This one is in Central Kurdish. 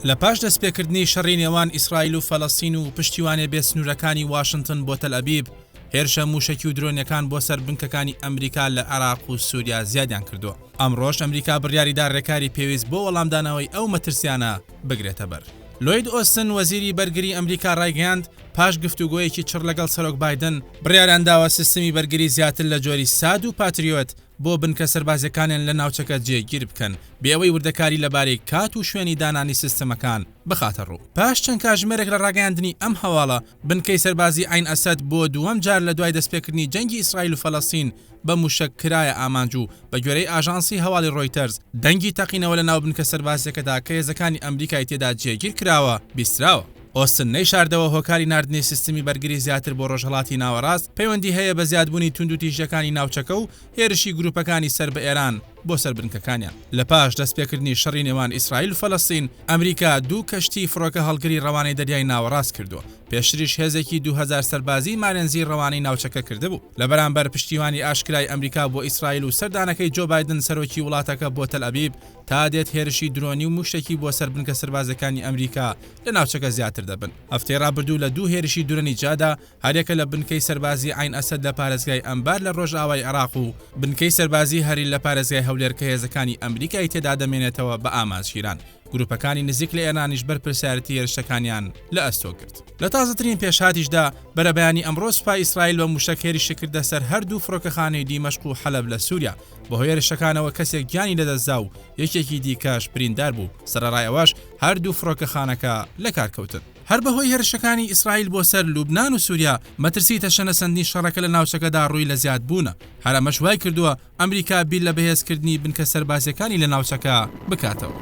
لە پاش دەستپێکردنی شەڕی نێوان ئیسرائیل و فەڵەستین و پشتیوانێ بێسنوورەکانی واشنگتن بۆ تەل ئەبیب، هێرشە موشکی و درۆنیەکان بۆ سەر بنکەکانی ئەمریکا لە عێراق و سووریا زیادیان کردووە. ئەمڕۆژ ئەمریکا بڕیاریدا ڕێکاری پێویست بۆ وەڵامدانەوەی ئەو مەترسیانە بگرێتە بەر. لۆید ئۆستن وەزیری بەرگری ئەمریکا ڕایگەیاند پاش گفتوگۆیەکی چڕ لەگەڵ سەرۆک بایدن بڕیاریان داوە سیستەمی بەرگری زیاتر لە جۆری ساد و پاتریۆت بۆ بنکە سەربازەکانیان لە ناوچەکە جێگیر بکەن بێ ئەوەی وردەکاری لەبارەی کات و شوێنی دانانی سیستەمەکان بخاتە ڕوو. پاش چەند کاتژمێرێک لە ڕاگەیاندنی ئەم هەواڵە بنکەی سەربازی عین ئەسەد بۆ دووەم جار لە دوای دەستپێکردنی جەنگی ئیسرائیل و فەڵەستین بە موشک کرایە ئامانج و بە گوێرەی ئاژانسی هەواڵی ڕۆیتەرز دەنگی تەقینەوە لە ناو بنکە سەربازیەکەدا کە هێزەکانی ئەمریکای تێدا جێگیر کراوە بیستراوە. ئۆستن نەیشاردەوە هۆکاری ناردنی سیستمی بەرگری زیاتر بۆ ڕۆژهەڵاتی ناوەڕاست پەیوەندی هەیە بە زیادبوونی تونند و تیژەکانی ناوچەکە و هێرشی گروپەکانی سەر بە ئێران بۆ سەر بنکەکانیان. لە پاش دەستپێکردنی شەڕی نێوان ئیسرائیل و فەڵەستین ئەمریکا دوو کەشتی فڕۆکە هەڵگری ڕەوانەی دەریای ناوەڕاست کردووە. پێشتریش هێزێکی 2000 سەربازی مارێنزی ڕەوانەی ناوچەکە کردبوو. لەبەرامبەر پشتیوانی ئاشکرای ئەمریکا بۆ ئیسرائیل و سەردانەکەی جۆ بایدن سەرۆکی وڵاتەکە بۆ تەل ئەبیب تا دێت هێرشی درۆنی و موشتێکی بۆ سەر بنکە سەربازەکانی ئەمریکا لە ناوچەکە زیاتر دەبن. هەفتەی ڕابردوو لە دوو هێرشی درۆنی جادا هەرێکە لە بنکەی سەربازی عین ئەسەد لە پارێزگای ئەمبار لە ڕۆژئاوای عێراق و بنکەی سەربازی هەری لە پارێزگای هەولێر کە هێزەکانی ئەمریکای تێدا دەمێنێتەوە بە ئاماژگیران. گروپەکانی نزیک لە ئێرانیش بەرپرسیارەتی هێرشەکانیان لە ئەستۆ کرد. لە تازەترین پێشهاتیشدا بەرەبەیانی ئەمڕۆ سوپای ئیسرائیل بە موشەکێری شکردە سەر هەردوو فڕۆکەخانەی دیمەشق و حەلەب لە سووریا. بەهۆی هێرشەکانەوە کەسێک گیانی لەدەستدا و یەکێکی دیکەش بریندار بوو. سەرەڕای ئەوەش هەردوو فڕۆکەخانەکە لە کارکەوتن. هەر بەهۆی هێرشەکانی ئیسرائیل بۆ سەر لوبنان و سووریا مەترسی تەشەنەسەندنی شەڕەکە لە ناوچەکەدا ڕووی لە زیاد بوونە. هەرەمەش وای کردووە ئەمریکا بیر لە بەهێزکردنی بنکە سەربازیەکانی لە ناوچەکە بکاتەوە.